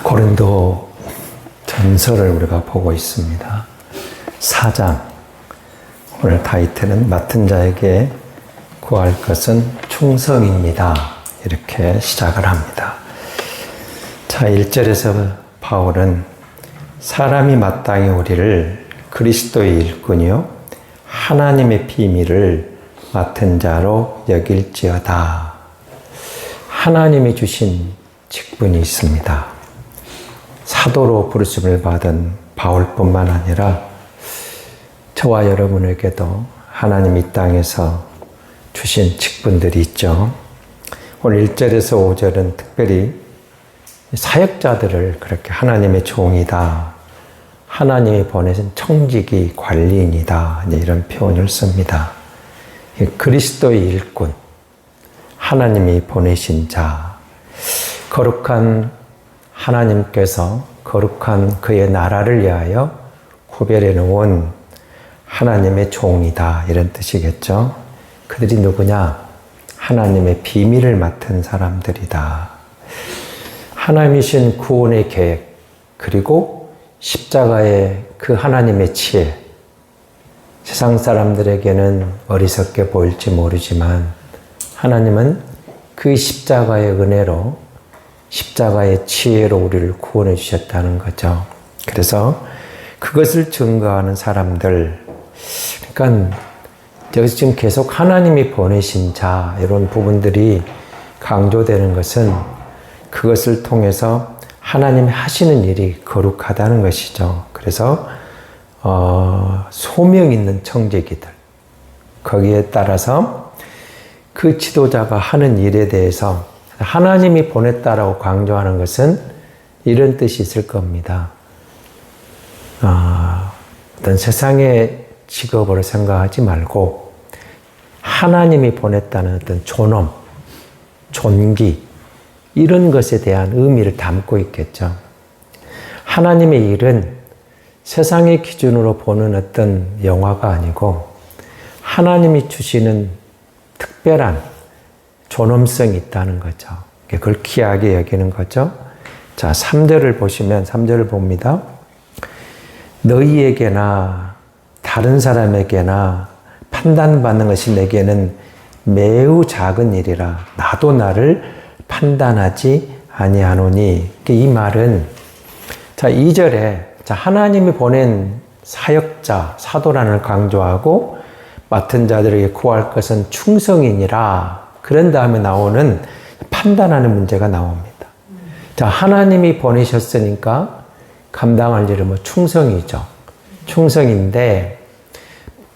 고린도 전서를 우리가 보고 있습니다. 4장. 오늘 타이틀은 맡은 자에게 구할 것은 충성입니다. 이렇게 시작을 합니다. 자, 1절에서 바울은 사람이 마땅히 우리를 그리스도의 일꾼이요 하나님의 비밀을 맡은 자로 여길지어다. 하나님이 주신 직분이 있습니다. 사도로 부르심을 받은 바울뿐만 아니라 저와 여러분에게도 하나님 이 땅에서 주신 직분들이 있죠. 오늘 1절에서 5절은 특별히 사역자들을 그렇게 하나님의 종이다, 하나님이 보내신 청지기 관리인이다, 이런 표현을 씁니다. 그리스도의 일꾼, 하나님이 보내신 자, 거룩한 하나님께서 거룩한 그의 나라를 위하여 구별해 놓은 하나님의 종이다, 이런 뜻이겠죠. 그들이 누구냐? 하나님의 비밀을 맡은 사람들이다. 하나님이신 구원의 계획, 그리고 십자가의 그 하나님의 지혜, 세상 사람들에게는 어리석게 보일지 모르지만 하나님은 그 십자가의 은혜로, 십자가의 지혜로 우리를 구원해 주셨다는 거죠. 그래서 그것을 증거하는 사람들, 그러니까 여기서 지금 계속 하나님이 보내신 자, 이런 부분들이 강조되는 것은 그것을 통해서 하나님이 하시는 일이 거룩하다는 것이죠. 그래서 소명 있는 청지기들, 거기에 따라서 그 지도자가 하는 일에 대해서 하나님이 보냈다라고 강조하는 것은 이런 뜻이 있을 겁니다. 어떤 세상의 직업으로 생각하지 말고 하나님이 보냈다는 어떤 존엄, 존귀, 이런 것에 대한 의미를 담고 있겠죠. 하나님의 일은 세상의 기준으로 보는 어떤 영화가 아니고 하나님이 주시는 특별한 존엄성이 있다는 거죠. 그걸 귀하게 여기는 거죠. 자, 3절을 보시면 3절을 봅니다. 너희에게나 다른 사람에게나 판단받는 것이 내게는 매우 작은 일이라 나도 나를 판단하지 아니하노니. 이 말은 자, 2절에 자, 하나님이 보낸 사역자, 사도란을 강조하고 맡은 자들에게 구할 것은 충성이니라. 그런 다음에 나오는 판단하는 문제가 나옵니다. 자, 하나님이 보내셨으니까 감당할 일은 뭐 충성이죠. 충성인데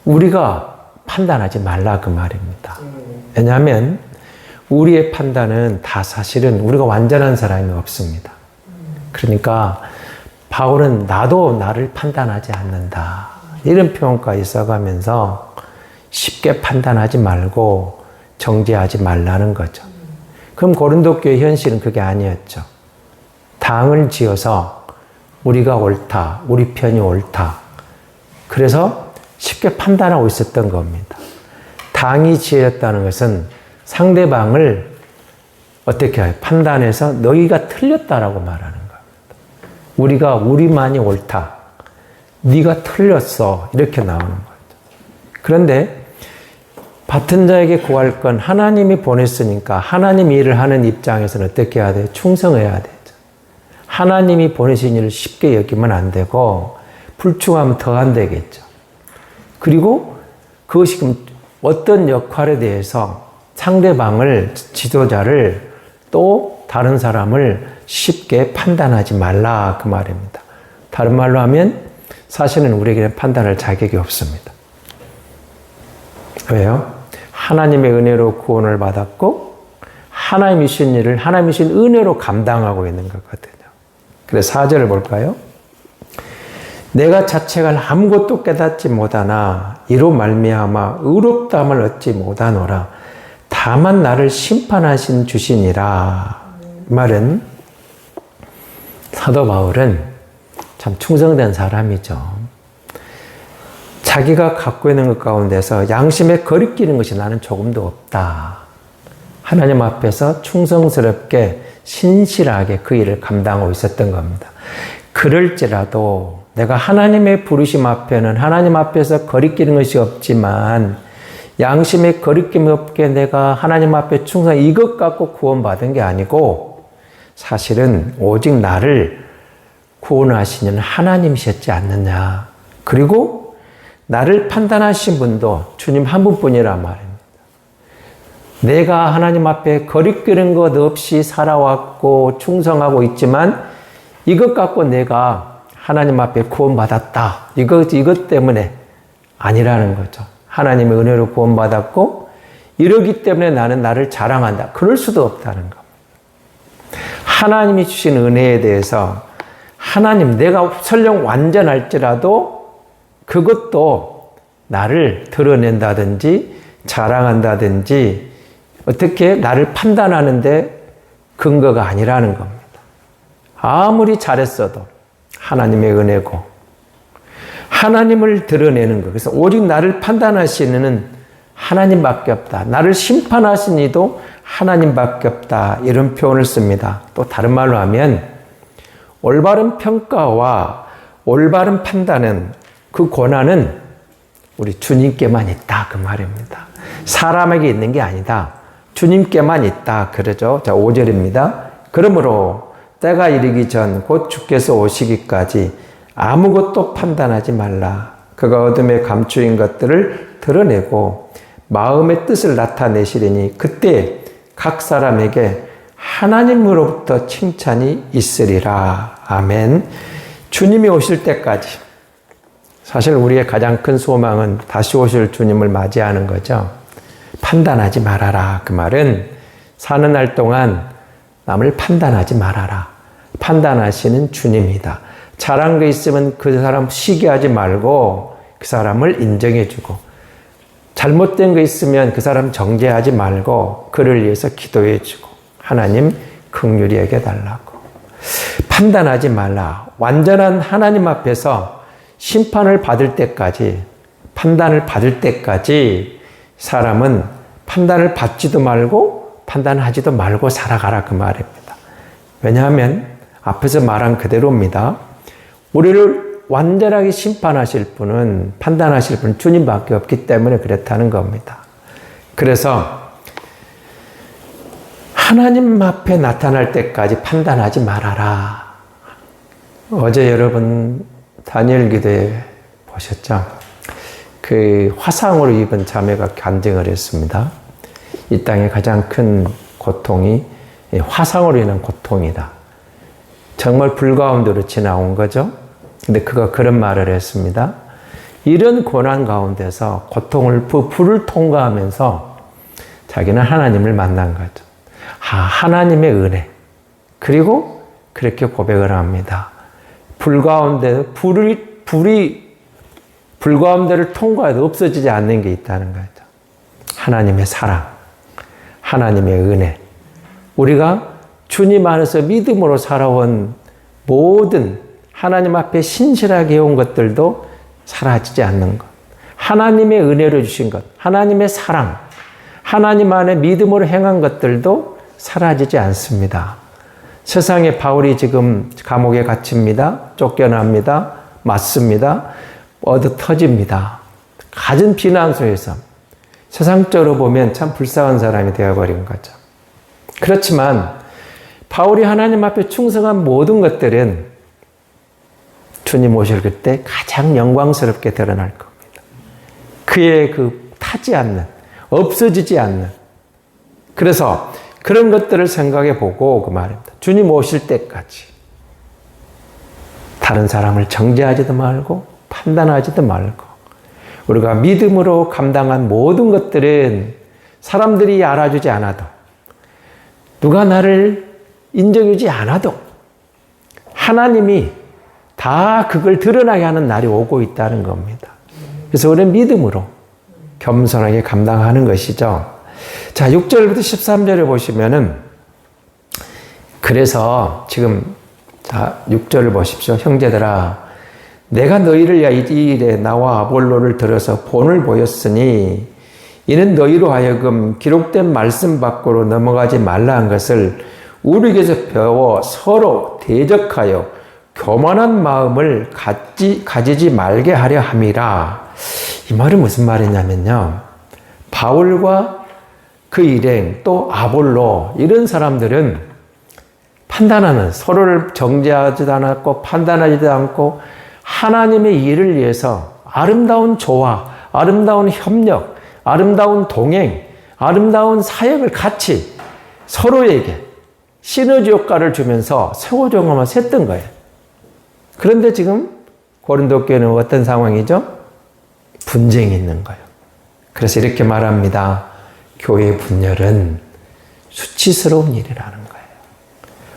우리가 판단하지 말라, 그 말입니다. 왜냐하면 우리의 판단은 다 사실은 우리가 완전한 사람이 없습니다. 그러니까 바울은 나도 나를 판단하지 않는다, 이런 표현까지 써가면서 쉽게 판단하지 말고 정죄하지 말라는 거죠. 그럼 고린도 교회 현실은 그게 아니었죠. 당을 지어서 우리가 옳다, 우리 편이 옳다, 그래서 쉽게 판단하고 있었던 겁니다. 당이 지었다는 것은 상대방을 어떻게 해요? 판단해서 너희가 틀렸다라고 말하는 겁니다. 우리가 우리만이 옳다, 네가 틀렸어, 이렇게 나오는 거죠. 그런데 맡은 자에게 구할 건 하나님이 보냈으니까 하나님 일을 하는 입장에서는 어떻게 해야 돼요? 충성해야 되죠. 하나님이 보내신 일을 쉽게 여기면 안 되고 불충하면 더 안 되겠죠. 그리고 그것이 그럼 어떤 역할에 대해서 상대방을, 지도자를, 또 다른 사람을 쉽게 판단하지 말라, 그 말입니다. 다른 말로 하면 사실은 우리에게는 판단할 자격이 없습니다. 왜요? 하나님의 은혜로 구원을 받았고 하나님이 주신 일을 하나님이 주신 은혜로 감당하고 있는 거거든요. 그래서 4절을 볼까요? 내가 자책할 아무것도 깨닫지 못하나 이로 말미암아 의롭다함을 얻지 못하노라. 다만 나를 심판하신 주시니라. 말은 사도 바울은 참 충성된 사람이죠. 자기가 갖고 있는 것 가운데서 양심에 거리끼는 것이 나는 조금도 없다. 하나님 앞에서 충성스럽게 신실하게 그 일을 감당하고 있었던 겁니다. 그럴지라도 내가 하나님의 부르심 앞에는 하나님 앞에서 거리끼는 것이 없지만 양심에 거리낌이 없게 내가 하나님 앞에 충성 이것 갖고 구원받은 게 아니고 사실은 오직 나를 구원하시는 하나님이셨지 않느냐. 그리고 나를 판단하신 분도 주님 한 분뿐이란 말입니다. 내가 하나님 앞에 거리끼는 것 없이 살아왔고 충성하고 있지만 이것 갖고 내가 하나님 앞에 구원받았다. 이것 때문에 아니라는 거죠. 하나님의 은혜로 구원받았고 이러기 때문에 나는 나를 자랑한다. 그럴 수도 없다는 겁니다. 하나님이 주신 은혜에 대해서 하나님 내가 설령 완전할지라도 그것도 나를 드러낸다든지 자랑한다든지 어떻게 나를 판단하는데 근거가 아니라는 겁니다. 아무리 잘했어도 하나님의 은혜고 하나님을 드러내는 것. 그래서 오직 나를 판단하시는 하나님밖에 없다. 나를 심판하신 이도 하나님밖에 없다. 이런 표현을 씁니다. 또 다른 말로 하면 올바른 평가와 올바른 판단은 그 권한은 우리 주님께만 있다. 그 말입니다. 사람에게 있는 게 아니다. 주님께만 있다. 그러죠. 자, 5절입니다. 그러므로 때가 이르기 전 곧 주께서 오시기까지 아무것도 판단하지 말라. 그가 어둠에 감추인 것들을 드러내고 마음의 뜻을 나타내시리니 그때 각 사람에게 하나님으로부터 칭찬이 있으리라. 아멘. 주님이 오실 때까지 사실 우리의 가장 큰 소망은 다시 오실 주님을 맞이하는 거죠. 판단하지 말아라. 그 말은 사는 날 동안 남을 판단하지 말아라. 판단하시는 주님이다. 잘한 거 있으면 그 사람 시기하지 말고 그 사람을 인정해주고 잘못된 거 있으면 그 사람 정죄하지 말고 그를 위해서 기도해주고 하나님 긍휼히 여겨달라고. 판단하지 말라. 완전한 하나님 앞에서 심판을 받을 때까지 판단을 받을 때까지 사람은 판단을 받지도 말고 판단하지도 말고 살아가라 그 말입니다. 왜냐하면 앞에서 말한 그대로입니다. 우리를 완전하게 심판하실 분은 판단하실 분은 주님밖에 없기 때문에 그렇다는 겁니다. 그래서 하나님 앞에 나타날 때까지 판단하지 말아라. 어제 여러분 다니엘 기도에 보셨죠? 그 화상으로 입은 자매가 간증을 했습니다. 이 땅의 가장 큰 고통이 화상으로 인한 고통이다. 정말 불 가운데로 지나온 거죠. 근데 그가 그런 말을 했습니다. 이런 고난 가운데서 고통을, 불을 통과하면서 자기는 하나님을 만난 거죠. 하나님의 은혜. 그리고 그렇게 고백을 합니다. 불 가운데를 통과해도 없어지지 않는 게 있다는 거죠. 하나님의 사랑, 하나님의 은혜. 우리가 주님 안에서 믿음으로 살아온 모든 하나님 앞에 신실하게 해온 것들도 사라지지 않는 것. 하나님의 은혜로 주신 것, 하나님의 사랑, 하나님 안에 믿음으로 행한 것들도 사라지지 않습니다. 세상에 바울이 지금 감옥에 갇힙니다. 쫓겨납니다. 맞습니다. 얻어 터집니다. 갖은 비난 속에서 세상적으로 보면 참 불쌍한 사람이 되어버린 거죠. 그렇지만 바울이 하나님 앞에 충성한 모든 것들은 주님 오실 그때 가장 영광스럽게 드러날 겁니다. 그의 그 타지 않는, 없어지지 않는. 그래서 그런 것들을 생각해 보고 그 말입니다. 주님 오실 때까지 다른 사람을 정죄하지도 말고 판단하지도 말고 우리가 믿음으로 감당한 모든 것들은 사람들이 알아주지 않아도 누가 나를 인정해주지 않아도 하나님이 다 그걸 드러나게 하는 날이 오고 있다는 겁니다. 그래서 우리는 믿음으로 겸손하게 감당하는 것이죠. 자, 6절부터 13절에 보시면은 그래서 지금 6절을 보십시오. 형제들아 내가 너희를 위하여 이 일에 나와 아볼로를 들어서 본을 보였으니 이는 너희로 하여금 기록된 말씀 밖으로 넘어가지 말라 한 것을 우리에게서 배워 서로 대적하여 교만한 마음을 가지지 말게 하려 함이라. 이 말은 무슨 말이냐면요. 바울과 그 일행 또 아볼로 이런 사람들은 판단하는, 서로를 정죄하지도 않았고 판단하지도 않고 하나님의 일을 위해서 아름다운 조화, 아름다운 협력, 아름다운 동행, 아름다운 사역을 같이 서로에게 시너지 효과를 주면서 세워정화만 샜던 거예요. 그런데 지금 고린도 교회는 어떤 상황이죠? 분쟁이 있는 거예요. 그래서 이렇게 말합니다. 교회 분열은 수치스러운 일이라는 거예요.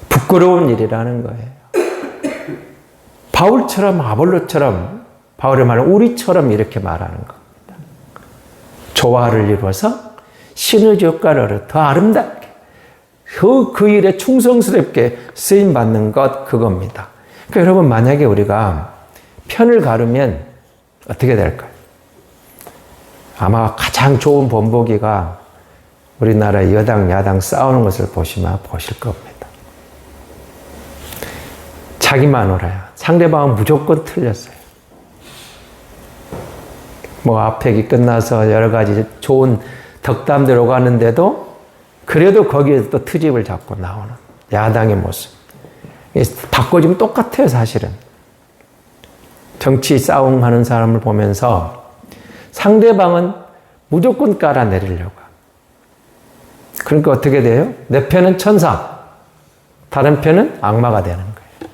부끄러운 일이라는 거예요. 바울처럼 아볼로처럼, 바울의 말은 우리처럼 이렇게 말하는 겁니다. 조화를 이루어서 시너지 효과를 더 아름답게, 그 일에 충성스럽게 쓰임받는 것, 그겁니다. 그러니까 여러분, 만약에 우리가 편을 가르면 어떻게 될까요? 아마 가장 좋은 본보기가 우리나라 여당, 야당 싸우는 것을 보시면 보실 겁니다. 자기만 옳아요. 상대방은 무조건 틀렸어요. 뭐 앞회기 끝나서 여러 가지 좋은 덕담들 오가는데도 그래도 거기에 또 트집을 잡고 나오는 야당의 모습. 바꿔주면 똑같아요, 사실은. 정치 싸움하는 사람을 보면서 상대방은 무조건 깔아내리려고. 그러니까 어떻게 돼요? 내 편은 천사, 다른 편은 악마가 되는 거예요.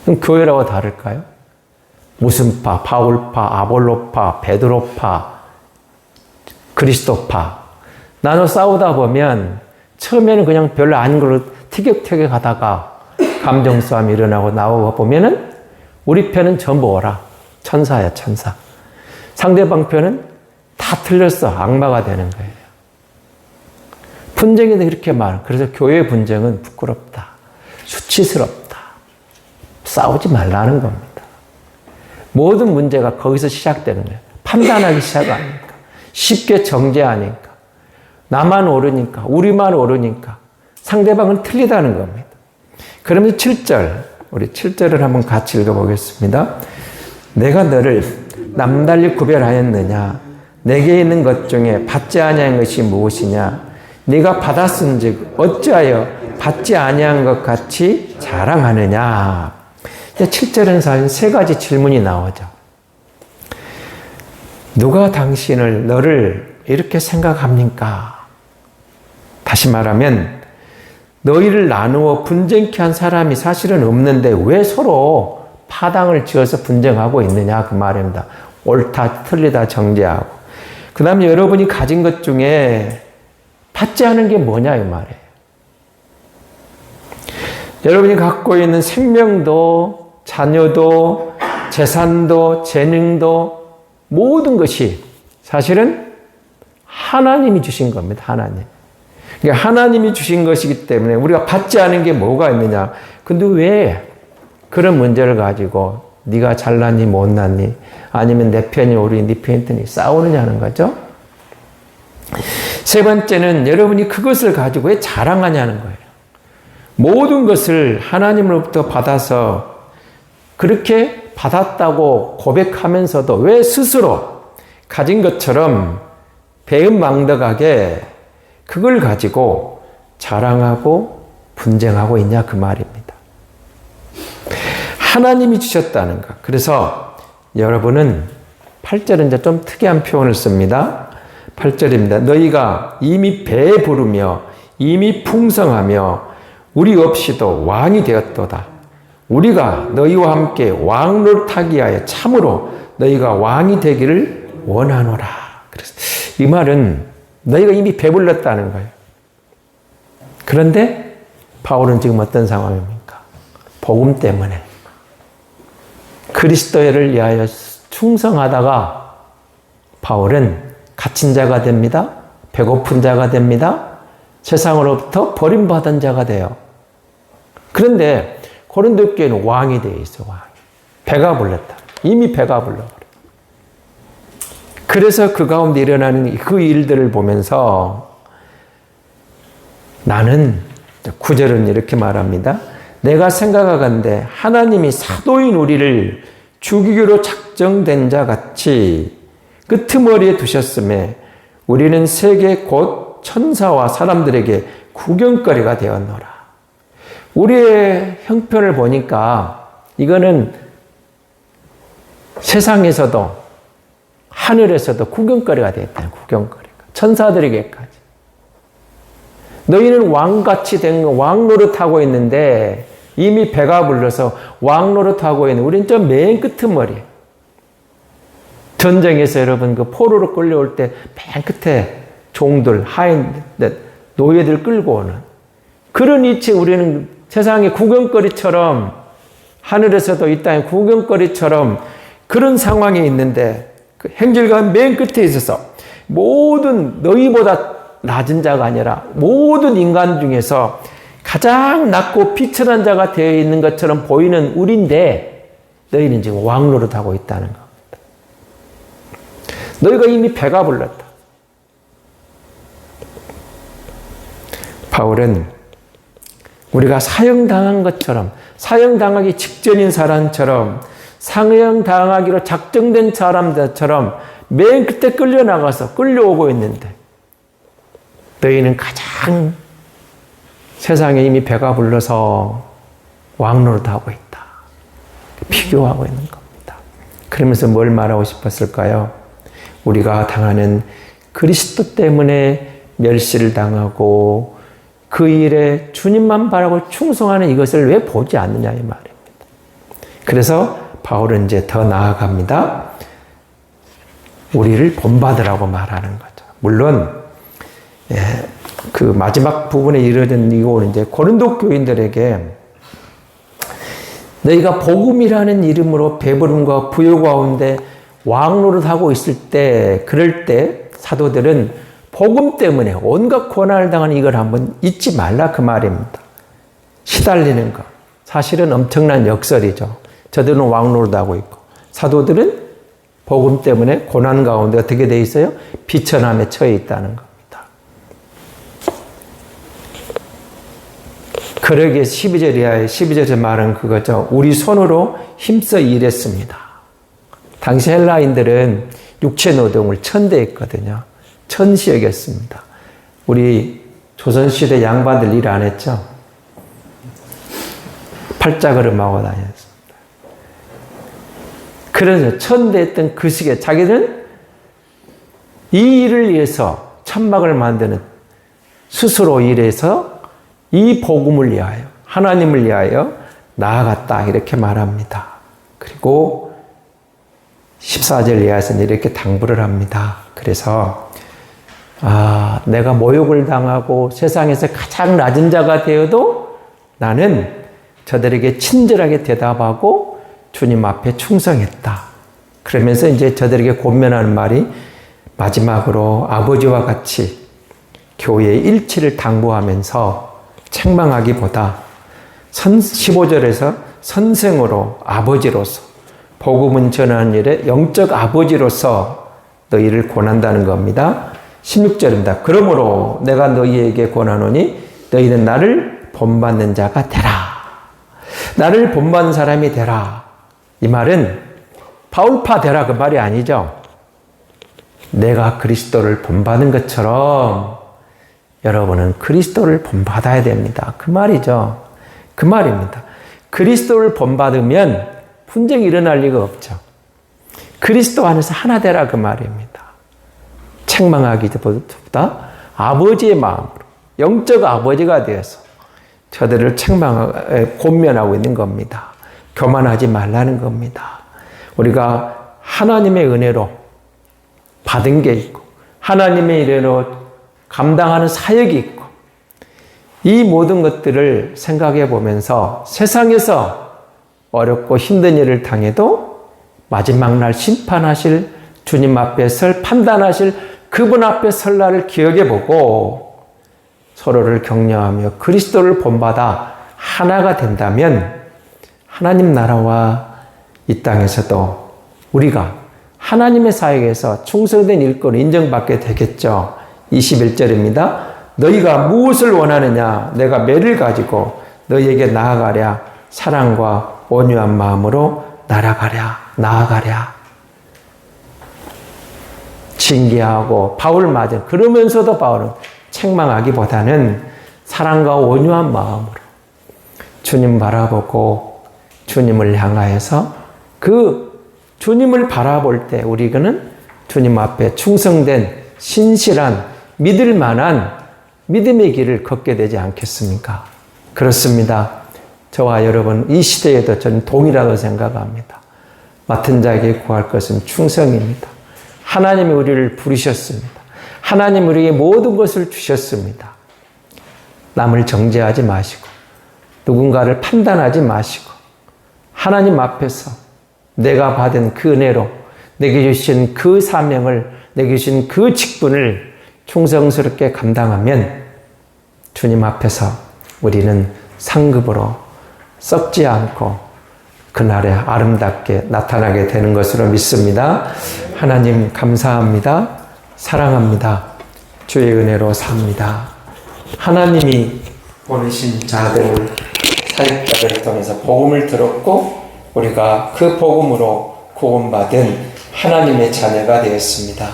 그럼 교회라고 다를까요? 무슨 파, 바울파, 아볼로파, 베드로파, 그리스도파 나눠 싸우다 보면 처음에는 그냥 별로 아닌 걸로 티격태격 하다가 감정 싸움이 일어나고 나오고 보면은 우리 편은 전부 오라. 천사야, 천사. 상대방 편은 다 틀렸어. 악마가 되는 거예요. 분쟁에도 이렇게 말. 그래서 교회 분쟁은 부끄럽다. 수치스럽다. 싸우지 말라는 겁니다. 모든 문제가 거기서 시작되는 거예요. 판단하기 시작하니까. 쉽게 정죄하니까. 나만 옳으니까. 우리만 옳으니까. 상대방은 틀리다는 겁니다. 그러면 7절. 우리 7절을 한번 같이 읽어보겠습니다. 내가 너를 남달리 구별하였느냐? 내게 있는 것 중에 받지 아니한 것이 무엇이냐? 네가 받았은즉 어찌하여 받지 아니한 것 같이 자랑하느냐? 7절은 사실 세 가지 질문이 나오죠. 누가 당신을, 너를 이렇게 생각합니까? 다시 말하면 너희를 나누어 분쟁케 한 사람이 사실은 없는데 왜 서로 파당을 지어서 분쟁하고 있느냐, 그 말입니다. 옳다, 틀리다 정죄하고. 그 다음에 여러분이 가진 것 중에 받지 않은 게 뭐냐, 이 말이에요. 여러분이 갖고 있는 생명도, 자녀도, 재산도, 재능도, 모든 것이 사실은 하나님이 주신 겁니다. 하나님. 그러니까 하나님이 주신 것이기 때문에 우리가 받지 않은 게 뭐가 있느냐. 근데 왜 그런 문제를 가지고 네가 잘났니 못났니 아니면 내 편이 옳으니 네 편이 틀리니 싸우느냐는 거죠. 세 번째는 여러분이 그것을 가지고 왜 자랑하냐는 거예요. 모든 것을 하나님으로부터 받아서 그렇게 받았다고 고백하면서도 왜 스스로 가진 것처럼 배은망덕하게 그걸 가지고 자랑하고 분쟁하고 있냐, 그 말입니다. 하나님이 주셨다는 것. 그래서 여러분은 8절은 이제 좀 특이한 표현을 씁니다. 8절입니다. 너희가 이미 배부르며 이미 풍성하며 우리 없이도 왕이 되었도다. 우리가 너희와 함께 왕노릇하기 위하여 참으로 너희가 왕이 되기를 원하노라. 그래서 이 말은 너희가 이미 배불렀다는 거예요. 그런데 바울은 지금 어떤 상황입니까? 복음 때문에 그리스도를 위하여 충성하다가 바울은 갇힌 자가 됩니다. 배고픈 자가 됩니다. 세상으로부터 버림받은 자가 돼요. 그런데 고린도 교회는 왕이 되어 있어. 왕. 배가 불렀다. 이미 배가 불러버려. 그래서 그 가운데 일어나는 그 일들을 보면서 나는 9절은 이렇게 말합니다. 내가 생각하건대 하나님이 사도인 우리를 죽이기로 작정된 자 같이 끄트머리에 두셨음에 우리는 세계 곧 천사와 사람들에게 구경거리가 되었노라. 우리의 형편을 보니까 이거는 세상에서도 하늘에서도 구경거리가 되었다. 구경거리가. 천사들에게까지. 너희는 왕같이 된 왕 노릇하고 있는데 이미 배가 불러서 왕 노릇하고 있는 우리는 저 맨 끄트머리에. 전쟁에서 여러분 그 포로로 끌려올 때 맨 끝에 종들, 하인, 노예들 끌고 오는 그런 위치에 우리는 세상의 구경거리처럼 하늘에서도 이 땅의 구경거리처럼 그런 상황에 있는데 그 행실관 맨 끝에 있어서 모든 너희보다 낮은 자가 아니라 모든 인간 중에서 가장 낮고 비천한 자가 되어 있는 것처럼 보이는 우리인데 너희는 지금 왕 노릇하고 있다는 겁니다. 너희가 이미 배가 불렀다. 바울은 우리가 사형당한 것처럼 사형당하기 직전인 사람처럼 사형당하기로 작정된 사람들처럼 맨 끝에 끌려나가서 끌려오고 있는데 너희는 가장 세상에 이미 배가 불러서 왕노릇하고 있다. 비교하고 있는 겁니다. 그러면서 뭘 말하고 싶었을까요? 우리가 당하는 그리스도 때문에 멸시를 당하고 그 일에 주님만 바라고 충성하는 이것을 왜 보지 않느냐 이 말입니다. 그래서 바울은 이제 더 나아갑니다. 우리를 본받으라고 말하는 거죠. 물론 그 마지막 부분에 이르는 이거는 이제 고린도 교인들에게 너희가 복음이라는 이름으로 배부름과 부요 가운데 왕노릇하고 있을 때 그럴 때 사도들은 복음 때문에 온갖 고난을 당하는 이걸 한번 잊지 말라 그 말입니다. 시달리는 것 사실은 엄청난 역설이죠. 저들은 왕노릇하고 있고 사도들은 복음 때문에 고난 가운데 어떻게 돼 있어요? 비천함에 처해 있다는 겁니다. 그러기에 12절 이하에 12절의 말은 그거죠. 우리 손으로 힘써 일했습니다. 당시 헬라인들은 육체 노동을 천대했거든요. 천시 여겼습니다. 우리 조선시대 양반들 일 안 했죠? 팔자걸음하고 다녔습니다. 그래서 천대했던 그 시기에 자기는 이 일을 위해서 천막을 만드는 스스로 일해서 이 복음을 위하여 하나님을 위하여 나아갔다 이렇게 말합니다. 그리고 14절 이하에서는 이렇게 당부를 합니다. 그래서 내가 모욕을 당하고 세상에서 가장 낮은 자가 되어도 나는 저들에게 친절하게 대답하고 주님 앞에 충성했다. 그러면서 이제 저들에게 권면하는 말이 마지막으로 아버지와 같이 교회의 일치를 당부하면서 책망하기보다 15절에서 선생으로 아버지로서 복음은 전하는 일에 영적 아버지로서 너희를 권한다는 겁니다. 16절입니다. 그러므로 내가 너희에게 권하노니 너희는 나를 본받는 자가 되라. 나를 본받는 사람이 되라. 이 말은 바울파 되라 그 말이 아니죠. 내가 그리스도를 본받은 것처럼 여러분은 그리스도를 본받아야 됩니다. 그 말이죠. 그 말입니다. 그리스도를 본받으면 분쟁이 일어날 리가 없죠. 그리스도 안에서 하나 되라 그 말입니다. 책망하기보다 아버지의 마음으로 영적 아버지가 되어서 저들을 권면하고 있는 겁니다. 교만하지 말라는 겁니다. 우리가 하나님의 은혜로 받은 게 있고 하나님의 은혜로 감당하는 사역이 있고 이 모든 것들을 생각해 보면서 세상에서 어렵고 힘든 일을 당해도 마지막 날 심판하실 주님 앞에 판단하실 그분 앞에 설 날을 기억해 보고 서로를 격려하며 그리스도를 본받아 하나가 된다면 하나님 나라와 이 땅에서도 우리가 하나님의 사역에서 충성된 일꾼을 인정받게 되겠죠. 21절입니다. 너희가 무엇을 원하느냐? 내가 매를 가지고 너희에게 나아가랴. 사랑과 온유한 마음으로 나아가랴. 징계하고 바울 맞은, 그러면서도 바울은 책망하기보다는 사랑과 온유한 마음으로 주님 바라보고 주님을 향하여서 그 주님을 바라볼 때 우리는 주님 앞에 충성된 신실한 믿을 만한 믿음의 길을 걷게 되지 않겠습니까? 그렇습니다. 저와 여러분 이 시대에도 저는 동일하다고 생각합니다. 맡은 자에게 구할 것은 충성입니다. 하나님이 우리를 부르셨습니다. 하나님 우리에게 모든 것을 주셨습니다. 남을 정죄하지 마시고 누군가를 판단하지 마시고 하나님 앞에서 내가 받은 그 은혜로 내게 주신 그 사명을, 내게 주신 그 직분을 충성스럽게 감당하면 주님 앞에서 우리는 상급으로 썩지 않고 그날에 아름답게 나타나게 되는 것으로 믿습니다. 하나님 감사합니다. 사랑합니다. 주의 은혜로 삽니다. 하나님이 보내신 자들을, 사역자들을 통해서 복음을 들었고 우리가 그 복음으로 구원받은 하나님의 자녀가 되었습니다.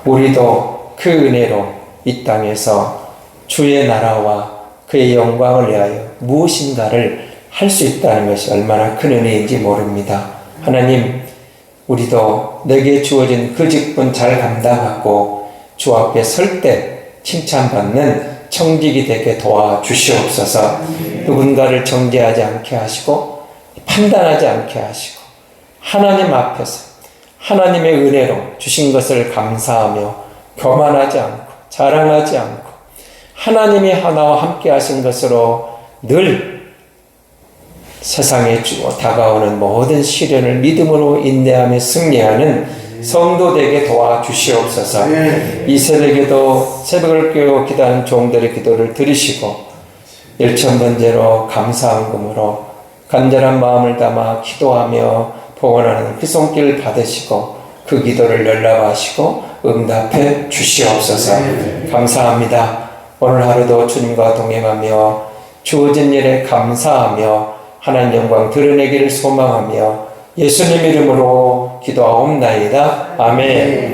우리도 그 은혜로 이 땅에서 주의 나라와 그의 영광을 위하여 무엇인가를 할 수 있다는 것이 얼마나 큰 은혜인지 모릅니다. 하나님, 우리도 내게 주어진 그 직분 잘 감당하고 주 앞에 설 때 칭찬받는 청직이 되게 도와주시옵소서. 누군가를 정죄하지 않게 하시고 판단하지 않게 하시고 하나님 앞에서 하나님의 은혜로 주신 것을 감사하며 교만하지 않고 자랑하지 않고 하나님이 하나와 함께 하신 것으로 늘 세상에 다가오는 모든 시련을 믿음으로 인내하며 승리하는 성도 되게 도와주시옵소서. 이 새벽에도 새벽을 깨워 기도하는 종들의 기도를 들으시고 일천번제로 감사함금으로 간절한 마음을 담아 기도하며 복원하는 그 손길 받으시고 그 기도를 연락하시고 응답해 주시옵소서. 감사합니다. 오늘 하루도 주님과 동행하며 주어진 일에 감사하며 하나님 영광 드러내기를 소망하며 예수님 이름으로 기도하옵나이다. 아멘.